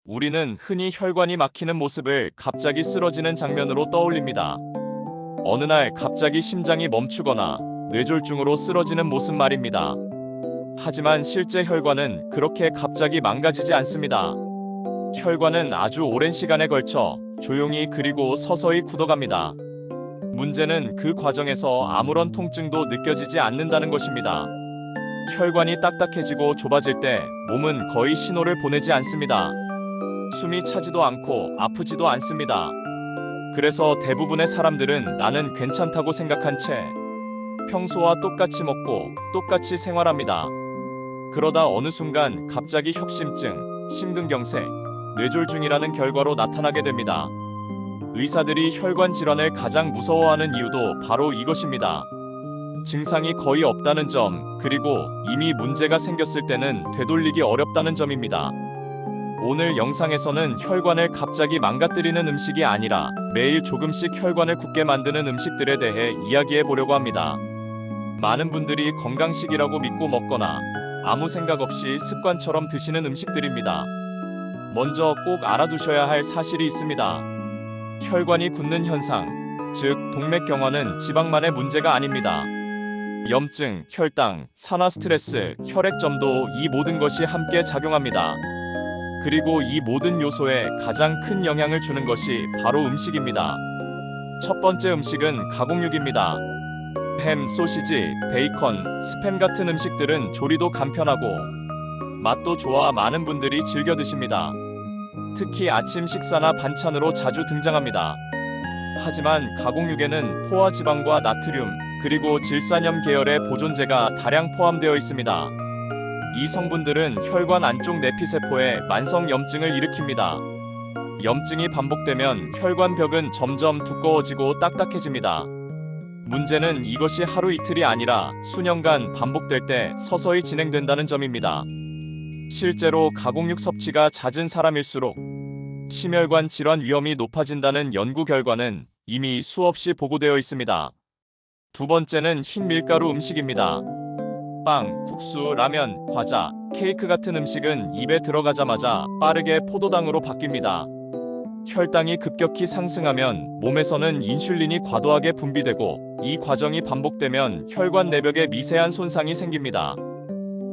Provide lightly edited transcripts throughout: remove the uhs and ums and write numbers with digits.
우리는 흔히 혈관이 막히는 모습을 갑자기 쓰러지는 장면으로 떠올립니다. 어느 날 갑자기 심장이 멈추거나 뇌졸중으로 쓰러지는 모습 말입니다. 하지만 실제 혈관은 그렇게 갑자기 망가지지 않습니다. 혈관은 아주 오랜 시간에 걸쳐 조용히 그리고 서서히 굳어갑니다. 문제는 그 과정에서 아무런 통증도 느껴지지 않는다는 것입니다. 혈관이 딱딱해지고 좁아질 때 몸은 거의 신호를 보내지 않습니다. 숨이 차지도 않고 아프지도 않습니다. 그래서 대부분의 사람들은 나는 괜찮다고 생각한 채 평소와 똑같이 먹고 똑같이 생활합니다. 그러다 어느 순간 갑자기 협심증, 심근경색, 뇌졸중이라는 결과로 나타나게 됩니다. 의사들이 혈관 질환을 가장 무서워하는 이유도 바로 이것입니다. 증상이 거의 없다는 점, 그리고 이미 문제가 생겼을 때는 되돌리기 어렵다는 점입니다. 오늘 영상에서는 혈관을 갑자기 망가뜨리는 음식이 아니라 매일 조금씩 혈관을 굳게 만드는 음식들에 대해 이야기해 보려고 합니다. 많은 분들이 건강식이라고 믿고 먹거나 아무 생각 없이 습관처럼 드시는 음식들입니다. 먼저 꼭 알아두셔야 할 사실이 있습니다. 혈관이 굳는 현상, 즉 동맥경화는 지방만의 문제가 아닙니다. 염증, 혈당, 산화 스트레스, 혈액점도 이 모든 것이 함께 작용합니다. 그리고 이 모든 요소에 가장 큰 영향을 주는 것이 바로 음식입니다. 첫 번째 음식은 가공육입니다. 햄, 소시지, 베이컨, 스팸 같은 음식들은 조리도 간편하고 맛도 좋아 많은 분들이 즐겨 드십니다. 특히 아침 식사나 반찬으로 자주 등장합니다. 하지만 가공육에는 포화 지방과 나트륨, 그리고 질산염 계열의 보존제가 다량 포함되어 있습니다. 이 성분들은 혈관 안쪽 내피세포에 만성 염증을 일으킵니다. 염증이 반복되면 혈관벽은 점점 두꺼워지고 딱딱해집니다. 문제는 이것이 하루 이틀이 아니라 수년간 반복될 때 서서히 진행된다는 점입니다. 실제로 가공육 섭취가 잦은 사람일수록 심혈관 질환 위험이 높아진다는 연구 결과는 이미 수없이 보고되어 있습니다. 두 번째는 흰 밀가루 음식입니다. 빵, 국수, 라면, 과자, 케이크 같은 음식은 입에 들어가자마자 빠르게 포도당으로 바뀝니다. 혈당이 급격히 상승하면 몸에서는 인슐린이 과도하게 분비되고 이 과정이 반복되면 혈관 내벽에 미세한 손상이 생깁니다.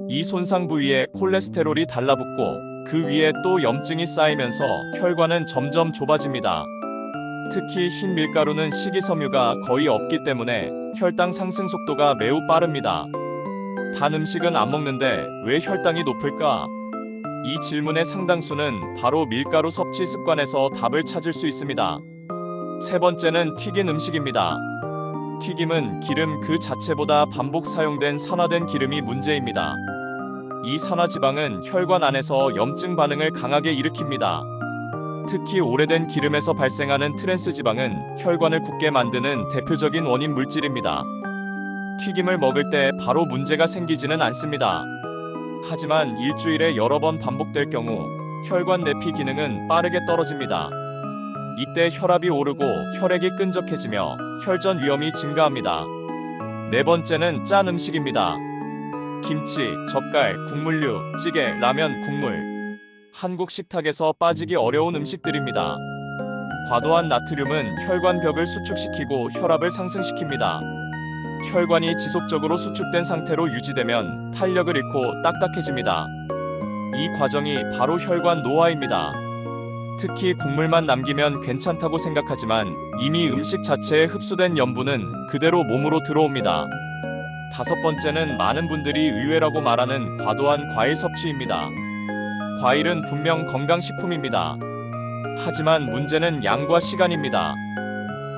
이 손상 부위에 콜레스테롤이 달라붙고 그 위에 또 염증이 쌓이면서 혈관은 점점 좁아집니다. 특히 흰 밀가루는 식이섬유가 거의 없기 때문에 혈당 상승 속도가 매우 빠릅니다. 단 음식은 안 먹는데 왜 혈당이 높을까? 이 질문의 상당수는 바로 밀가루 섭취 습관에서 답을 찾을 수 있습니다. 세 번째는 튀긴 음식입니다. 튀김은 기름 그 자체보다 반복 사용된 산화된 기름이 문제입니다. 이 산화지방은 혈관 안에서 염증 반응을 강하게 일으킵니다. 특히 오래된 기름에서 발생하는 트랜스지방은 혈관을 굳게 만드는 대표적인 원인 물질입니다. 튀김을 먹을 때 바로 문제가 생기지는 않습니다. 하지만 일주일에 여러 번 반복될 경우 혈관 내피 기능은 빠르게 떨어집니다. 이때 혈압이 오르고 혈액이 끈적해지며 혈전 위험이 증가합니다. 네 번째는 짠 음식입니다. 김치, 젓갈, 국물류, 찌개, 라면, 국물. 한국 식탁에서 빠지기 어려운 음식들입니다. 과도한 나트륨은 혈관벽을 수축시키고 혈압을 상승시킵니다. 혈관이 지속적으로 수축된 상태로 유지되면 탄력을 잃고 딱딱해집니다. 이 과정이 바로 혈관 노화입니다. 특히 국물만 남기면 괜찮다고 생각하지만 이미 음식 자체에 흡수된 염분은 그대로 몸으로 들어옵니다. 다섯 번째는 많은 분들이 의외라고 말하는 과도한 과일 섭취입니다. 과일은 분명 건강식품입니다. 하지만 문제는 양과 시간입니다.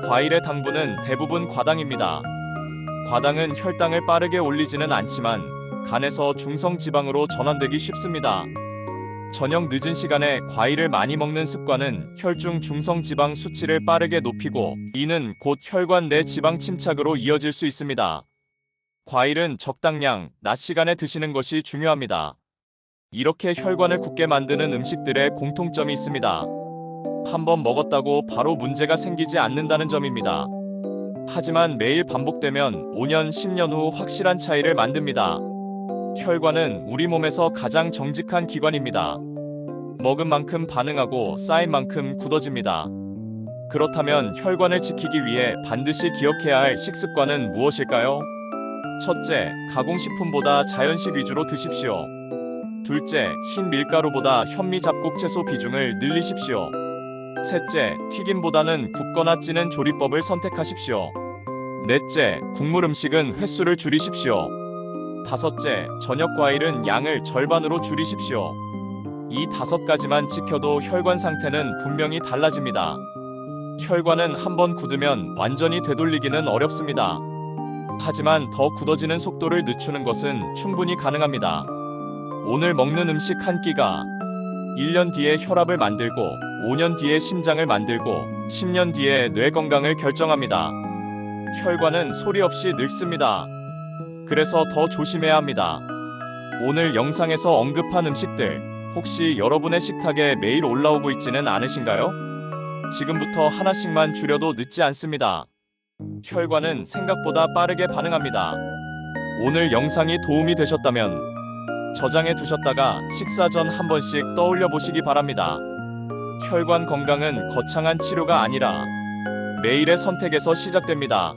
과일의 당분은 대부분 과당입니다. 과당은 혈당을 빠르게 올리지는 않지만 간에서 중성지방으로 전환되기 쉽습니다. 저녁 늦은 시간에 과일을 많이 먹는 습관은 혈중 중성지방 수치를 빠르게 높이고 이는 곧 혈관 내 지방 침착으로 이어질 수 있습니다. 과일은 적당량, 낮 시간에 드시는 것이 중요합니다. 이렇게 혈관을 굳게 만드는 음식들의 공통점이 있습니다. 한번 먹었다고 바로 문제가 생기지 않는다는 점입니다. 하지만 매일 반복되면 5년, 10년 후 확실한 차이를 만듭니다. 혈관은 우리 몸에서 가장 정직한 기관입니다. 먹은 만큼 반응하고 쌓인 만큼 굳어집니다. 그렇다면 혈관을 지키기 위해 반드시 기억해야 할 식습관은 무엇일까요? 첫째, 가공식품보다 자연식 위주로 드십시오. 둘째, 흰 밀가루보다 현미 잡곡 채소 비중을 늘리십시오. 셋째, 튀김보다는 굽거나 찌는 조리법을 선택하십시오. 넷째, 국물 음식은 횟수를 줄이십시오. 다섯째, 저녁 과일은 양을 절반으로 줄이십시오. 이 5가지만 지켜도 혈관 상태는 분명히 달라집니다. 혈관은 한번 굳으면 완전히 되돌리기는 어렵습니다. 하지만 더 굳어지는 속도를 늦추는 것은 충분히 가능합니다. 오늘 먹는 음식 한 끼가 1년 뒤에 혈압을 만들고 5년 뒤에 심장을 만들고 10년 뒤에 뇌 건강을 결정합니다. 혈관은 소리 없이 늙습니다. 그래서 더 조심해야 합니다. 오늘 영상에서 언급한 음식들 혹시 여러분의 식탁에 매일 올라오고 있지는 않으신가요? 지금부터 하나씩만 줄여도 늦지 않습니다. 혈관은 생각보다 빠르게 반응합니다. 오늘 영상이 도움이 되셨다면 저장해 두셨다가 식사 전 한 번씩 떠올려 보시기 바랍니다. 혈관 건강은 거창한 치료가 아니라 매일의 선택에서 시작됩니다.